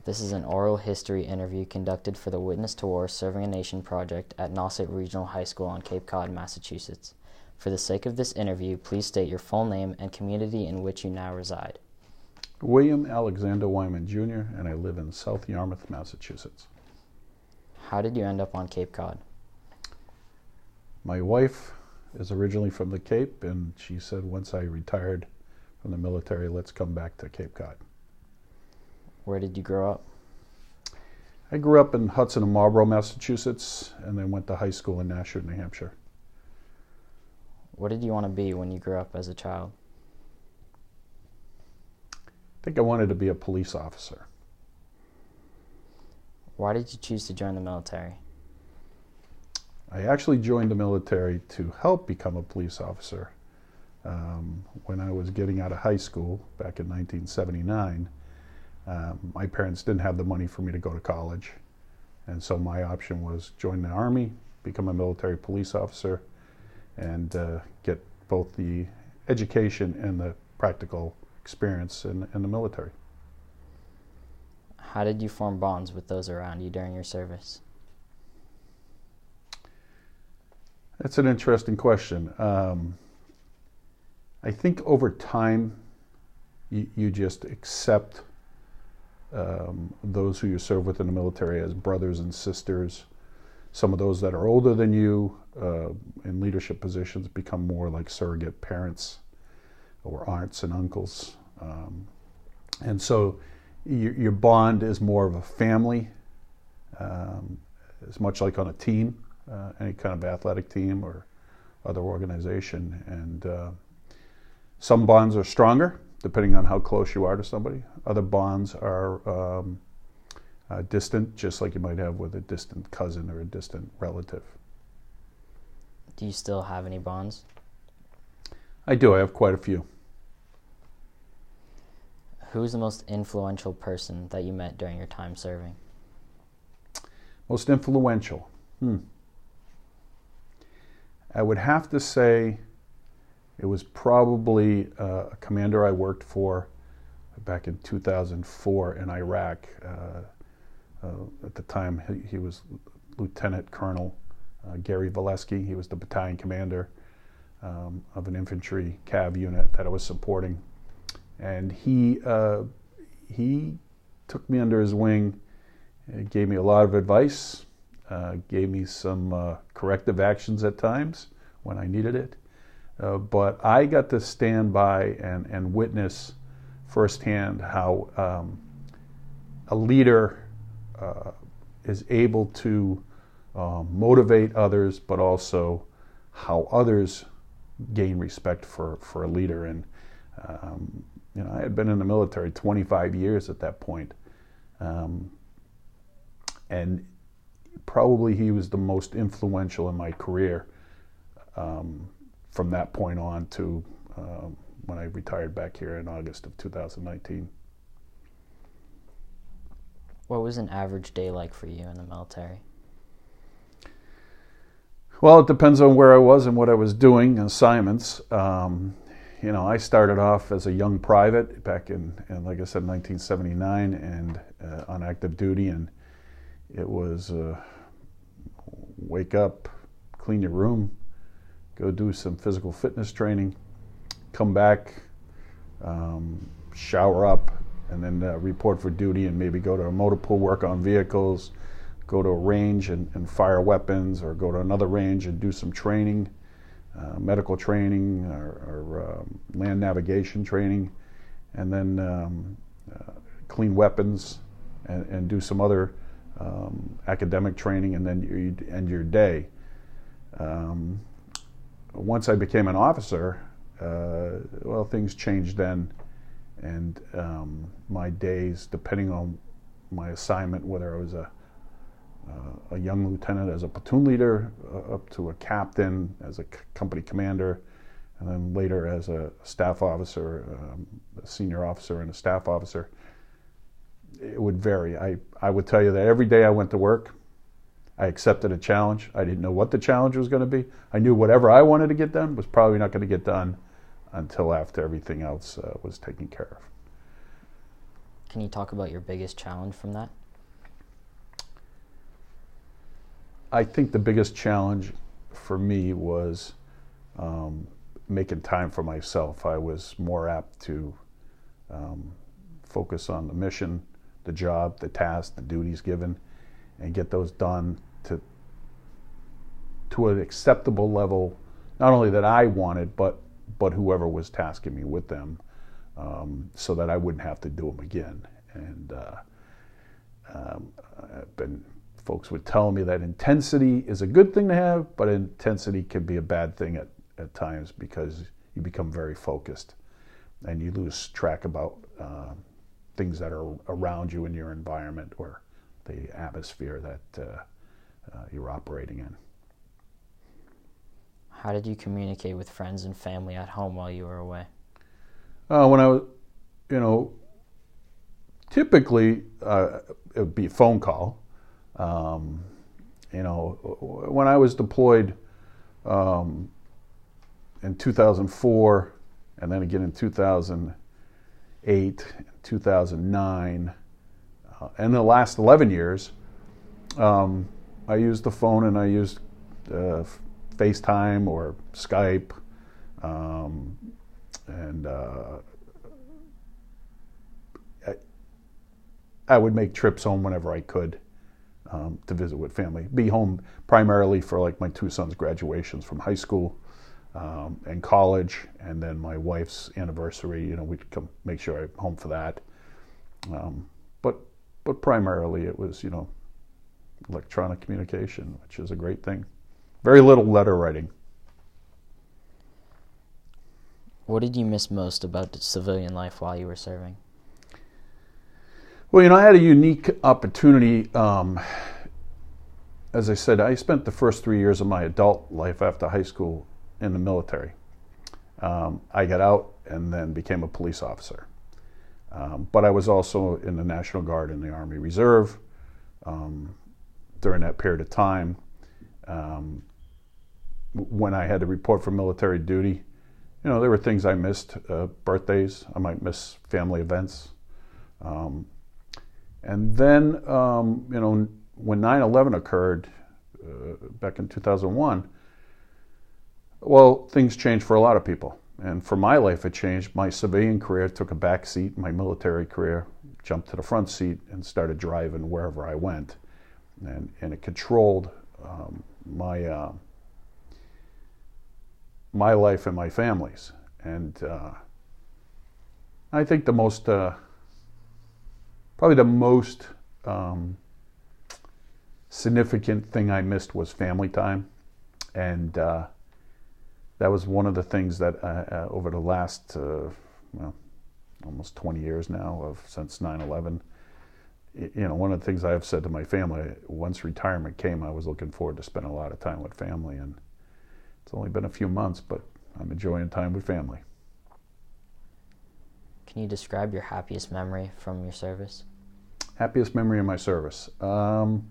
This is an oral history interview conducted for the Witness to War Serving a Nation project at Nauset Regional High School on Cape Cod, Massachusetts. For the sake of this interview, please state your full name and community in which you now reside. William Alexander Wyman, Jr., and I live in South Yarmouth, Massachusetts. How did you end up on Cape Cod? My wife is originally from the Cape, and she said once I retired from the military, let's come back to Cape Cod. Where did you grow up? I grew up in Hudson and Marlborough, Massachusetts, and then went to high school in Nashua, New Hampshire. What did you want to be when you grew up as a child? I think I wanted to be a police officer. Why did you choose to join the military? I actually joined the military to help become a police officer. When I was getting out of high school back in 1979, my parents didn't have the money for me to go to college, and so my option was join the Army, become a military police officer, and get both the education and the practical experience in the military. How did you form bonds with those around you during your service? That's an interesting question. I think over time, you just accept those who you serve with in the military as brothers and sisters. Some of those that are older than you in leadership positions become more like surrogate parents or aunts and uncles. And so your bond is more of a family, as much like on a team, any kind of athletic team or other organization. And some bonds are stronger, depending on how close you are to somebody. Other bonds are distant, just like you might have with a distant cousin or a distant relative. Do you still have any bonds? I do. I have quite a few. Who's the most influential person that you met during your time serving? Most influential? I would have to say it was probably a commander I worked for back in 2004 in Iraq. At the time, he was Lieutenant Colonel Gary Valesky. He was the battalion commander of an infantry cav unit that I was supporting. And he took me under his wing, gave me a lot of advice, gave me some corrective actions at times when I needed it. But I got to stand by and witness firsthand how a leader is able to motivate others, but also how others gain respect for a leader. And I had been in the military 25 years at that point, and probably he was the most influential in my career from that point on to when I retired back here in August of 2019. What was an average day like for you in the military? Well, it depends on where I was and what I was doing, assignments. I started off as a young private back in like I said, 1979, and on active duty, and it was wake up, clean your room, go do some physical fitness training, come back, shower up, and then report for duty and maybe go to a motor pool, work on vehicles, go to a range and fire weapons, or go to another range and do some training, medical training or land navigation training, and then clean weapons and do some other academic training, and then you end your day. Once I became an officer, things changed then, and my days, depending on my assignment, whether I was a young lieutenant as a platoon leader, up to a captain as a company commander, and then later as a staff officer, a senior officer and a staff officer, it would vary. I would tell you that every day I went to work, I accepted a challenge. I didn't know what the challenge was going to be. I knew whatever I wanted to get done was probably not going to get done until after everything else was taken care of. Can you talk about your biggest challenge from that? I think the biggest challenge for me was making time for myself. I was more apt to focus on the mission, the job, the task, the duties given, and get those done to an acceptable level, not only that I wanted, but whoever was tasking me with them, so that I wouldn't have to do them again. And folks would tell me that intensity is a good thing to have, but intensity can be a bad thing at times, because you become very focused and you lose track about things that are around you in your environment or the atmosphere that you're operating in. How did you communicate with friends and family at home while you were away? When I was, typically it would be a phone call. When I was deployed in 2004, and then again in 2008, 2009, and the last 11 years, I used the phone, and I used FaceTime or Skype, and I would make trips home whenever I could to visit with family. Be home primarily for like my two sons' graduations from high school and college, and then my wife's anniversary. We'd come make sure I'm home for that. But primarily it was electronic communication, which is a great thing. Very little letter writing. What did you miss most about civilian life while you were serving? Well, I had a unique opportunity. As I said, I spent the first 3 years of my adult life after high school in the military. I got out and then became a police officer. But I was also in the National Guard and the Army Reserve during that period of time. When I had to report for military duty, there were things I missed, birthdays. I might miss family events. And then, when 9/11 occurred back in 2001, well, things changed for a lot of people. And for my life, it changed. My civilian career took a back seat. My military career jumped to the front seat and started driving wherever I went. And it controlled my life and my family's. And I think probably the most significant thing I missed was family time. And that was one of the things that over the last, almost 20 years now, since 9/11, one of the things I have said to my family, once retirement came, I was looking forward to spending a lot of time with family. And it's only been a few months, but I'm enjoying time with family. Can you describe your happiest memory from your service? Happiest memory in my service. Well,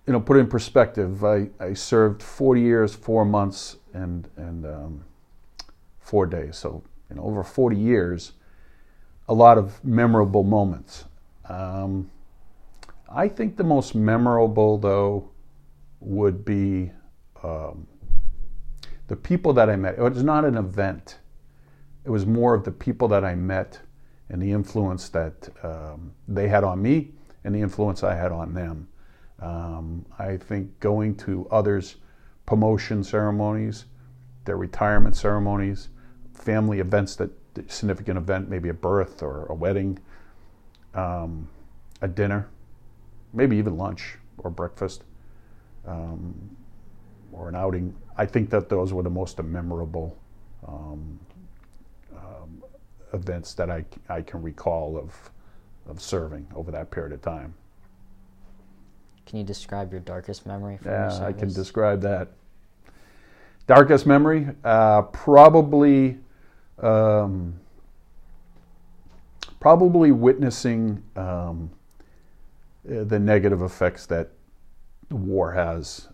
put it in perspective, I served 40 years, 4 months, and 4 days. So, over 40 years, a lot of memorable moments. I think the most memorable, though, would be the people that I met. It was not an event. It was more of the people that I met and the influence that they had on me and the influence I had on them. I think going to others' promotion ceremonies, their retirement ceremonies, family events, significant event, maybe a birth or a wedding, a dinner, maybe even lunch or breakfast, or an outing. I think that those were the most memorable events that I can recall of serving over that period of time. Can you describe your darkest memory from your service? Yeah, I can describe that. Darkest memory? Probably witnessing the negative effects that war has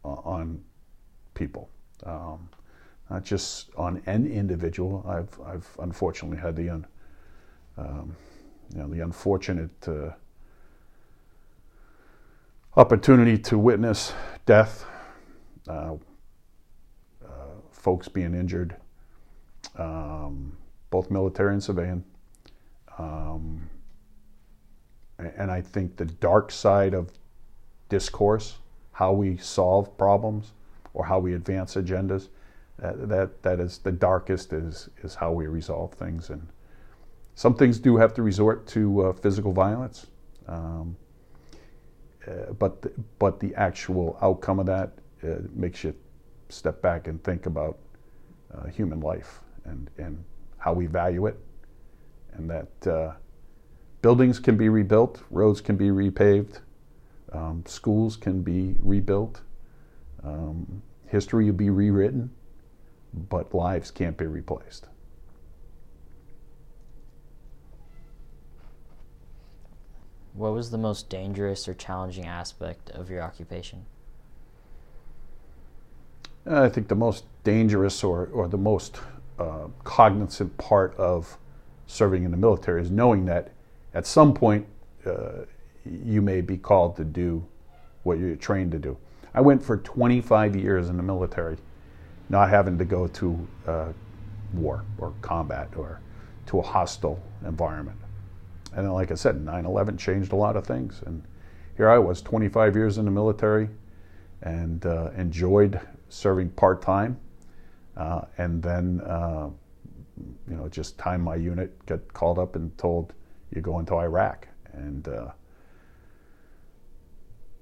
on people. Not just on an individual. I've unfortunately had the the unfortunate opportunity to witness death, folks being injured, both military and civilian. And I think the dark side of discourse, how we solve problems or how we advance agendas, that is the darkest, is how we resolve things. And some things do have to resort to physical violence, but the actual outcome of that makes you step back and think about human life and how we value it, and that buildings can be rebuilt, roads can be repaved, schools can be rebuilt, history will be rewritten, but lives can't be replaced. What was the most dangerous or challenging aspect of your occupation? I think the most dangerous or the most cognizant part of serving in the military is knowing that at some point you may be called to do what you're trained to do. I went for 25 years in the military, not having to go to war or combat or to a hostile environment. And then, like I said, 9/11 changed a lot of things. And here I was, 25 years in the military, and enjoyed serving part-time. And then, just timed my unit, got called up and told, you're going to Iraq. And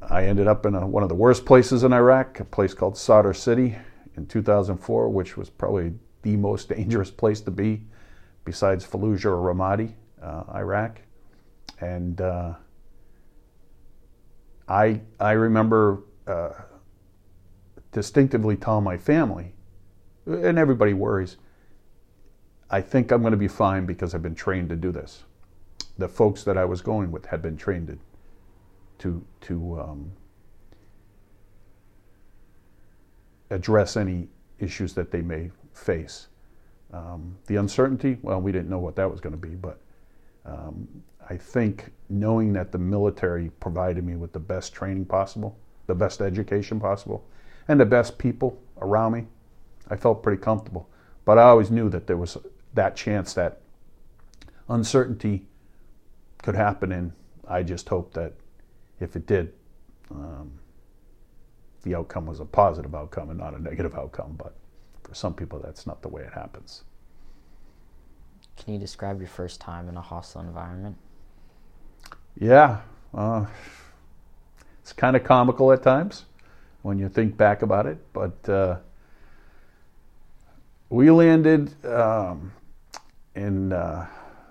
I ended up in one of the worst places in Iraq, a place called Sadr City in 2004, which was probably the most dangerous place to be besides Fallujah or Ramadi, Iraq. And I remember distinctively telling my family, and everybody worries, I think I'm going to be fine because I've been trained to do this. The folks that I was going with had been trained to address any issues that they may face. The uncertainty, well, we didn't know what that was going to be, but I think knowing that the military provided me with the best training possible, the best education possible, and the best people around me, I felt pretty comfortable. But I always knew that there was that chance that uncertainty could happen, and I just hoped that if it did, the outcome was a positive outcome and not a negative outcome. But for some people, that's not the way it happens. Can you describe your first time in a hostile environment? Yeah, it's kind of comical at times when you think back about it, but we landed in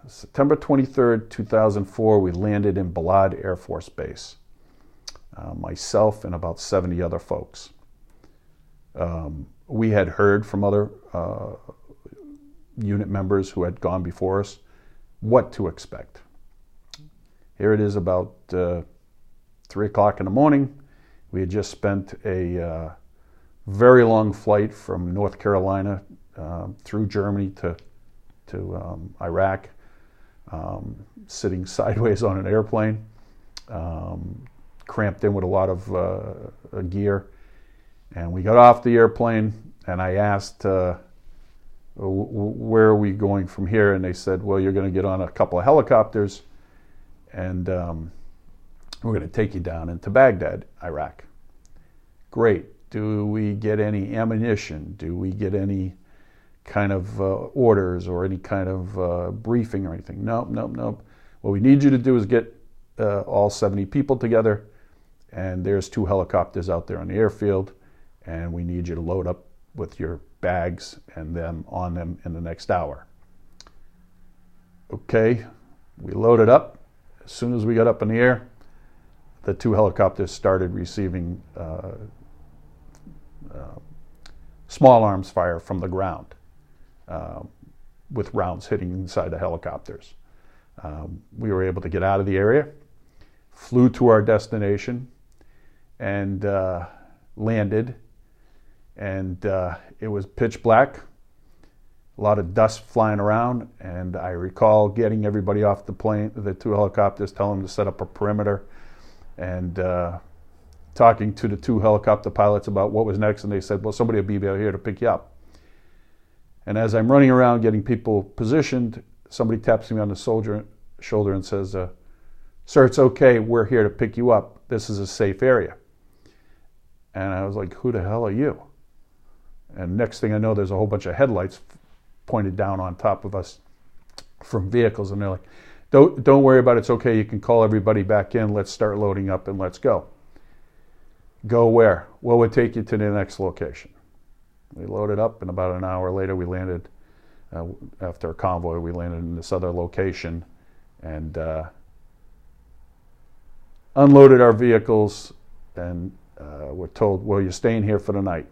September 23rd, 2004. We landed in Balad Air Force Base, myself and about 70 other folks. We had heard from other unit members who had gone before us what to expect. Here it is about 3 o'clock in the morning. We had just spent a very long flight from North Carolina through Germany to Iraq, sitting sideways on an airplane, cramped in with a lot of gear. And we got off the airplane, and I asked, where are we going from here? And they said, well, you're going to get on a couple of helicopters, and we're going to take you down into Baghdad, Iraq. Great. Do we get any ammunition? Do we get any kind of orders or any kind of briefing or anything? Nope. What we need you to do is get all 70 people together, and there's 2 helicopters out there on the airfield, and we need you to load up with your bags and them on them in the next hour. Okay, we loaded up. As soon as we got up in the air, the 2 helicopters started receiving small arms fire from the ground, with rounds hitting inside the helicopters. We were able to get out of the area, flew to our destination, and landed. And it was pitch black. a lot of dust flying around, and I recall getting everybody off the plane, the 2 helicopters, telling them to set up a perimeter, and talking to the 2 helicopter pilots about what was next, and they said, well, somebody will be here to pick you up. And as I'm running around getting people positioned, somebody taps me on the shoulder and says, sir, it's okay, we're here to pick you up. This is a safe area. And I was like, who the hell are you? And next thing I know, there's a whole bunch of headlights pointed down on top of us from vehicles, and they're like, don't worry about it, it's okay, you can call everybody back in, let's start loading up and let's go. Go where? Well, we'll take you to the next location. We loaded up, and about an hour later we landed, after a convoy, we landed in this other location and unloaded our vehicles, and we're told, well, you're staying here for the night.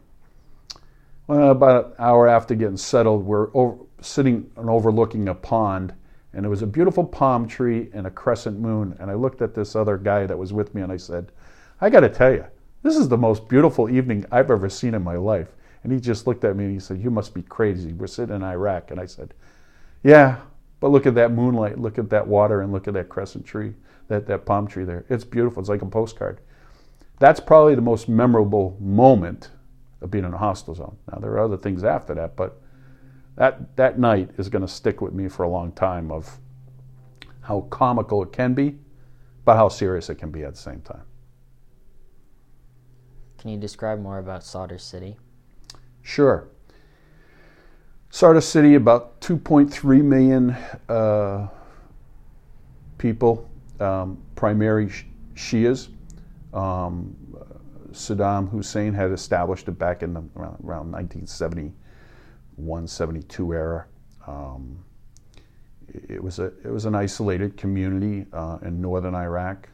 Well, about an hour after getting settled, we're sitting and overlooking a pond, and there was a beautiful palm tree and a crescent moon, and I looked at this other guy that was with me and I said, I got to tell you, this is the most beautiful evening I've ever seen in my life. And he just looked at me and he said, you must be crazy. We're sitting in Iraq. And I said, yeah, but look at that moonlight, look at that water, and look at that crescent tree, that palm tree there. It's beautiful. It's like a postcard. That's probably the most memorable moment of being in a hostile zone. Now, there are other things after that, but that night is going to stick with me for a long time, of how comical it can be, but how serious it can be at the same time. Can you describe more about Sadr City? Sure. Sadr City, about 2.3 million people, primary Shias. Saddam Hussein had established it back in around 1971, 72 era. It was an isolated community in northern Iraq,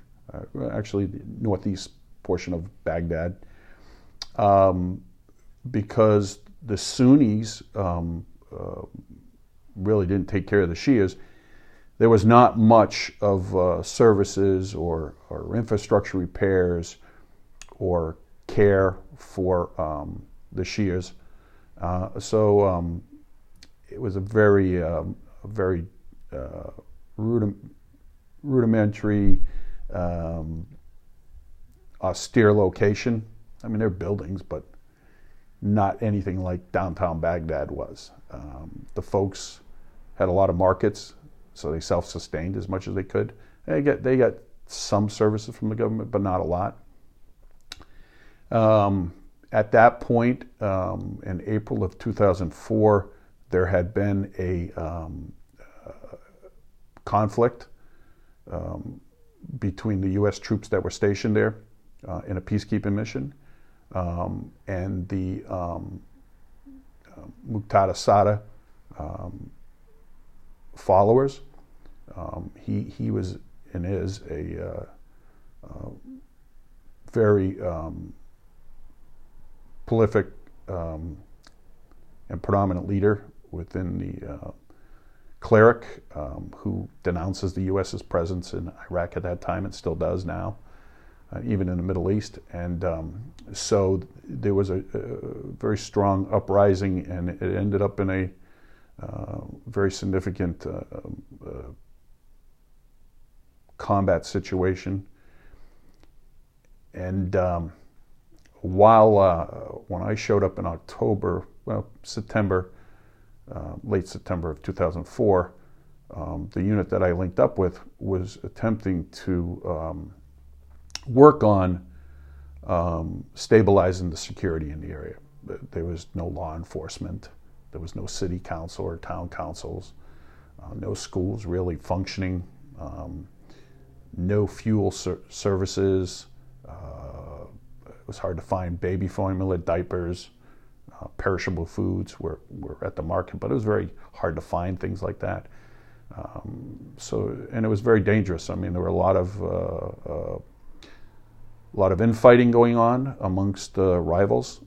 actually the northeast portion of Baghdad. Because the Sunnis really didn't take care of the Shias, there was not much of services or infrastructure repairs or care for the Shias. So it was a very rudimentary, austere location. I mean, there are buildings, but not anything like downtown Baghdad was. The folks had a lot of markets, so they self-sustained as much as they could. They got some services from the government, but not a lot. At that point, in April of 2004, there had been a conflict between the U.S. troops that were stationed there in a peacekeeping mission and the Muqtada Sadr followers. He was and is a very prolific and predominant leader within the cleric who denounces the U.S.'s presence in Iraq at that time and still does now, even in the Middle East. And so there was a very strong uprising, and it ended up in a very significant combat situation. And when I showed up in September, late September of 2004, the unit that I linked up with was attempting to work on stabilizing the security in the area. There was no law enforcement. There was no city council or town councils. No schools really functioning. No fuel services. It was hard to find baby formula, diapers, perishable foods were at the market, but it was very hard to find things like that. And it was very dangerous. I mean, there were a lot of infighting going on amongst rivals,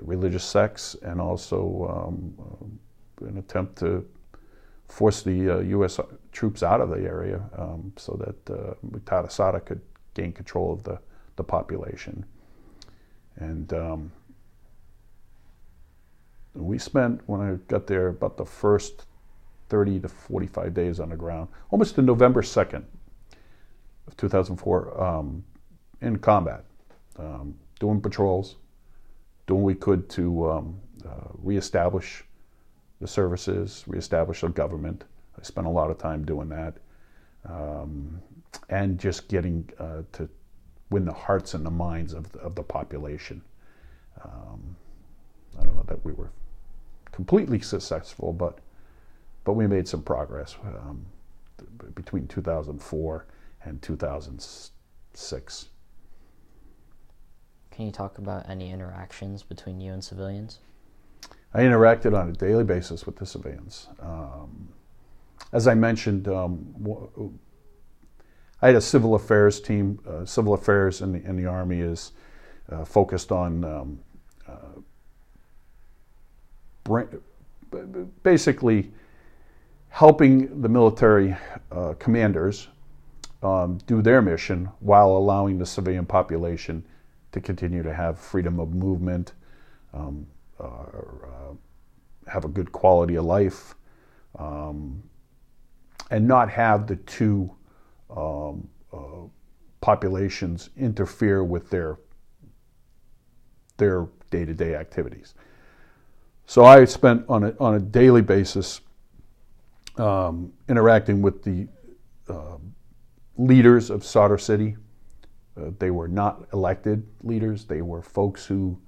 religious sects, and also an attempt to force the U.S. troops out of the area so that Muqtada Sadr could gain control of the population. And we spent, when I got there, about the first 30 to 45 days on the ground, almost to November 2nd of 2004, in combat, doing patrols, doing what we could to reestablish the services, reestablish the government. I spent a lot of time doing that, and just getting to win the hearts and the minds of the population. I don't know that we were completely successful, but we made some progress between 2004 and 2006. Can you talk about any interactions between you and civilians? I interacted on a daily basis with the civilians. As I mentioned, I had a civil affairs team. Civil affairs in the Army is focused on basically helping the military commanders do their mission while allowing the civilian population to continue to have freedom of movement, have a good quality of life, and not have the two populations interfere with their day-to-day activities. So I spent on a daily basis interacting with the leaders of Sadr City. They were not elected leaders. They were folks who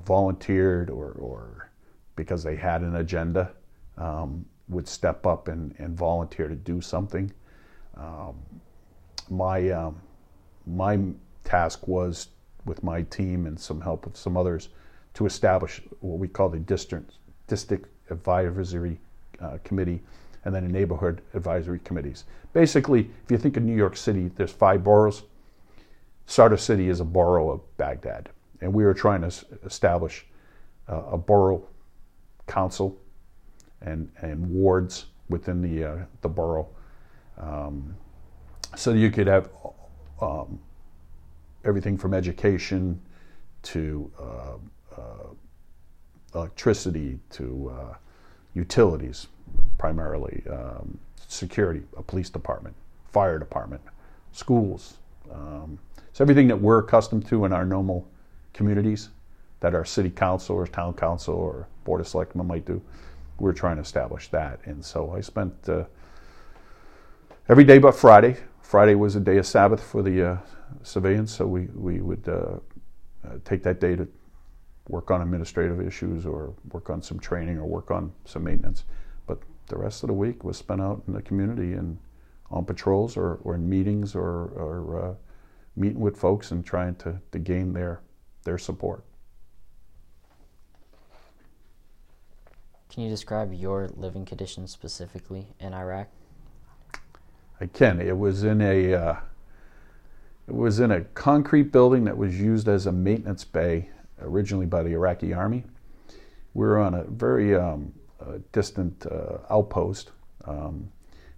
volunteered or because they had an agenda, would step up and volunteer to do something. My task was, with my team and some help of some others, to establish what we call the district advisory committee, and then a neighborhood advisory committees. Basically, if you think of New York City, there's 5 boroughs. Sadr City is a borough of Baghdad, and we were trying to establish a borough council and wards within the borough, so you could have everything from education to electricity to utilities, primarily security, a police department, fire department, schools. So everything that we're accustomed to in our normal communities that our city council or town council or board of selectmen might do, we're trying to establish that. And so I spent every day but Friday. Friday was a day of Sabbath for the civilians, so we would take that day to work on administrative issues or work on some training or work on some maintenance. But the rest of the week was spent out in the community and on patrols or in meetings or meeting with folks and trying to gain their support. Can you describe your living conditions specifically in Iraq? I can. It was in a concrete building that was used as a maintenance bay originally by the Iraqi army. We were on a very distant outpost. We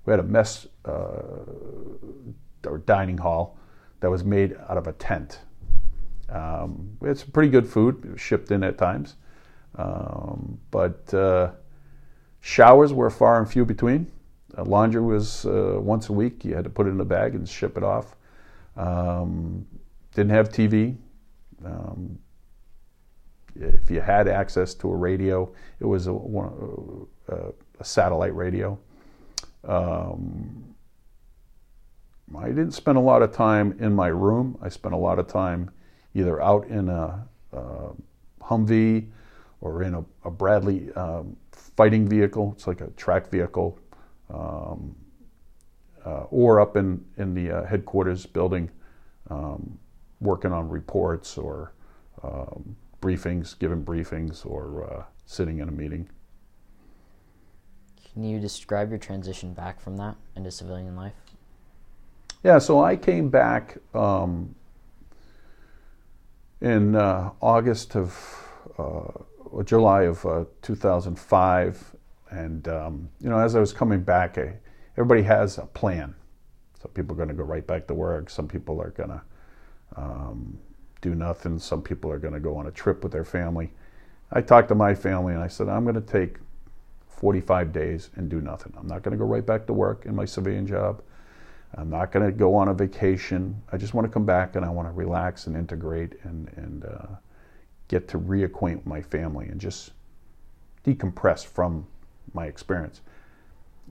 had a mess or dining hall that was made out of a tent. We had some pretty good food. It was shipped in at times. But showers were far and few between. Laundry was once a week. You had to put it in a bag and ship it off. Didn't have TV. If you had access to a radio, it was a satellite radio. I didn't spend a lot of time in my room. I spent a lot of time either out in a Humvee or in a Bradley fighting vehicle. It's like a track vehicle. Or up in the headquarters building, working on reports or briefings, giving briefings, or sitting in a meeting. Can you describe your transition back from that into civilian life? Yeah, so I came back in August of or July of 2005, and as I was coming back, everybody has a plan. Some people are going to go right back to work. Some people are going to do nothing. Some people are going to go on a trip with their family. I talked to my family and I said, I'm going to take 45 days and do nothing. I'm not going to go right back to work in my civilian job. I'm not going to go on a vacation. I just want to come back and I want to relax and integrate and get to reacquaint with my family and just decompress from my experience.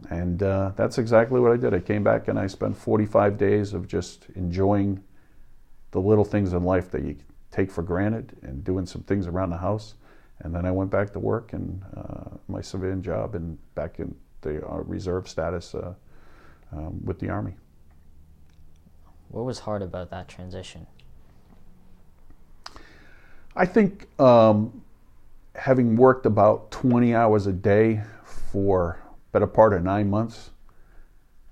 And that's exactly what I did. I came back and I spent 45 days of just enjoying the little things in life that you take for granted and doing some things around the house. And then I went back to work and my civilian job and back in the reserve status with the Army. What was hard about that transition? I think having worked about 20 hours a day for better part of 9 months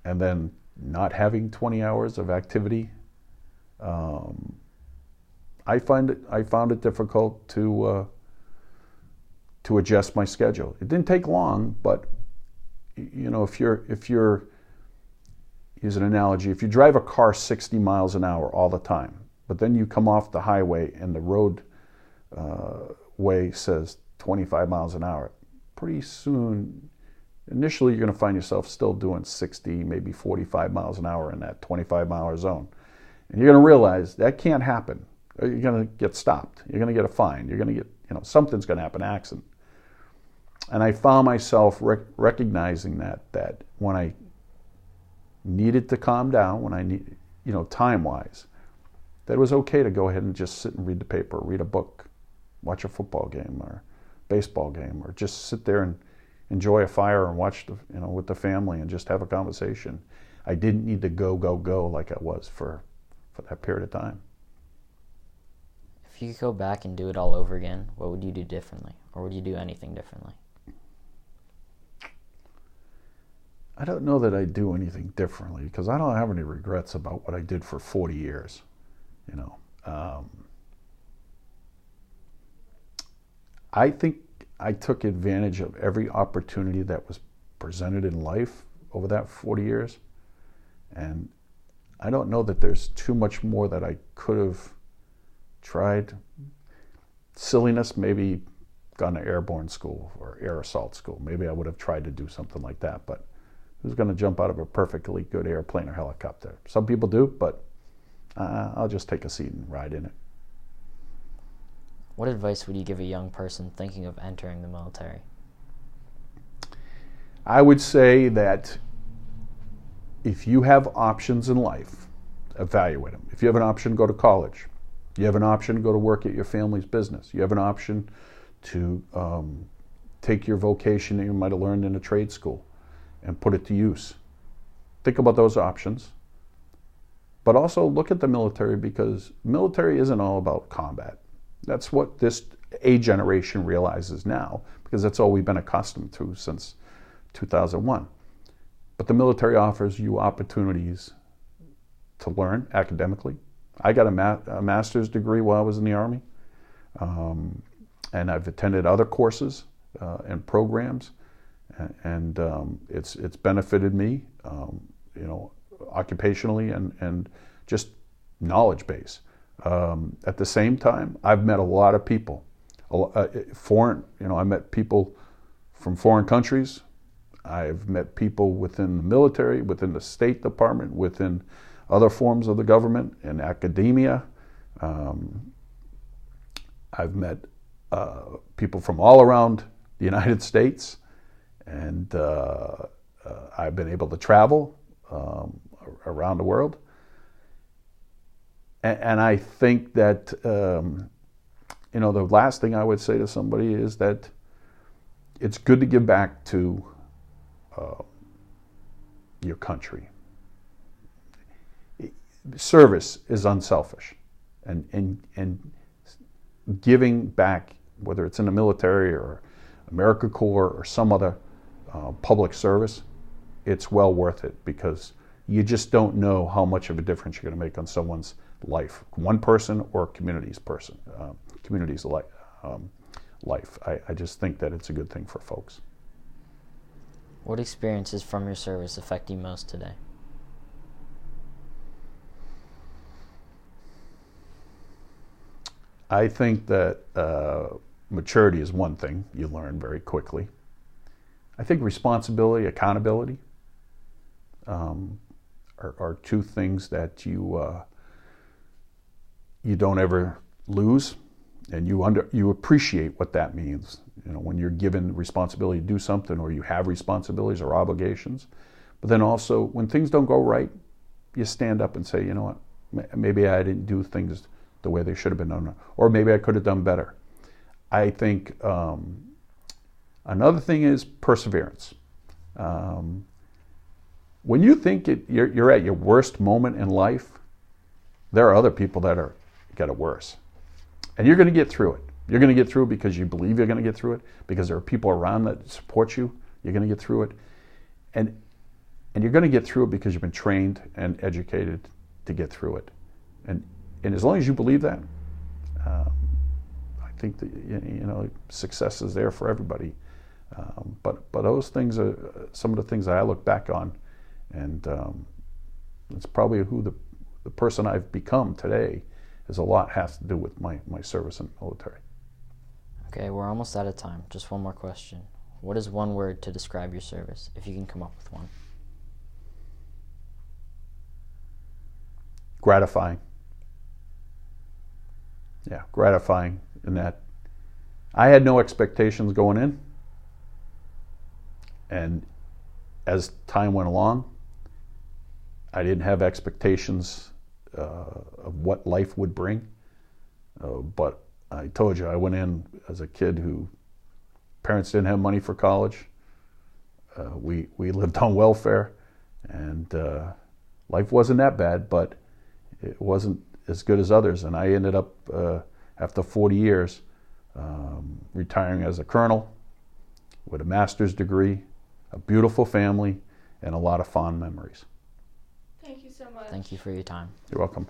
and then not having 20 hours of activity, I found it difficult to adjust my schedule. It didn't take long, but you know, if you're use an analogy, if you drive a car 60 miles an hour all the time, but then you come off the highway and the road way says 25 miles an hour, pretty soon, initially you're going to find yourself still doing 60, maybe 45 miles an hour in that 25-mile zone. And you're going to realize that can't happen. You're going to get stopped. You're going to get a fine. You're going to get, something's going to happen, an accident. And I found myself recognizing that when I needed to calm down, when I need, time-wise, that it was okay to go ahead and just sit and read the paper, read a book, watch a football game or baseball game, or just sit there and enjoy a fire and watch with the family and just have a conversation. I didn't need to go like I was for that period of time. If you could go back and do it all over again, what would you do differently? Or would you do anything differently? I don't know that I'd do anything differently because I don't have any regrets about what I did for 40 years. I think I took advantage of every opportunity that was presented in life over that 40 years. And I don't know that there's too much more that I could have tried. Silliness, maybe gone to airborne school or air assault school. Maybe I would have tried to do something like that, but who's going to jump out of a perfectly good airplane or helicopter? Some people do, but I'll just take a seat and ride in it. What advice would you give a young person thinking of entering the military? I would say that if you have options in life, evaluate them. If you have an option to go to college, you have an option to go to work at your family's business, you have an option to take your vocation that you might have learned in a trade school and put it to use. Think about those options. But also look at the military, because military isn't all about combat. That's what a generation realizes now, because that's all we've been accustomed to since 2001. But the military offers you opportunities to learn academically. I got a master's degree while I was in the Army, and I've attended other courses and programs, and it's benefited me, occupationally and just knowledge base. At the same time, I've met a lot of people, foreign. I met people from foreign countries. I've met people within the military, within the State Department, within other forms of the government and academia. I've met people from all around the United States, and I've been able to travel around the world. And I think that, the last thing I would say to somebody is that it's good to give back to your country. Service is unselfish, and giving back, whether it's in the military or AmeriCorps or some other public service, it's well worth it, because you just don't know how much of a difference you're going to make on someone's life, one person or community's life. I just think that it's a good thing for folks. What experiences from your service affect you most today? I think that maturity is one thing you learn very quickly. I think responsibility, accountability are two things that you don't ever lose, and you appreciate what that means. You know, when you're given responsibility to do something, or you have responsibilities or obligations. But then also, when things don't go right, you stand up and say, you know what, maybe I didn't do things the way they should have been done, or maybe I could have done better. I think another thing is perseverance. When you think you're at your worst moment in life, there are other people that get it worse. And you're going to get through it. You're going to get through it because you believe you're going to get through it, because there are people around that support you. You're going to get through it. And you're going to get through it because you've been trained and educated to get through it. And as long as you believe that, I think that, you know, success is there for everybody. But those things are some of the things that I look back on, and it's probably who the person I've become today is a lot has to do with my service in the military. Okay, we're almost out of time. Just one more question. What is one word to describe your service, if you can come up with one? Gratifying. Yeah, gratifying in that I had no expectations going in, and as time went along, I didn't have expectations of what life would bring, but I told you, I went in as a kid who parents didn't have money for college. We lived on welfare, and life wasn't that bad, but it wasn't as good as others. And I ended up, after 40 years, retiring as a colonel with a master's degree, a beautiful family, and a lot of fond memories. Thank you so much. Thank you for your time. You're welcome.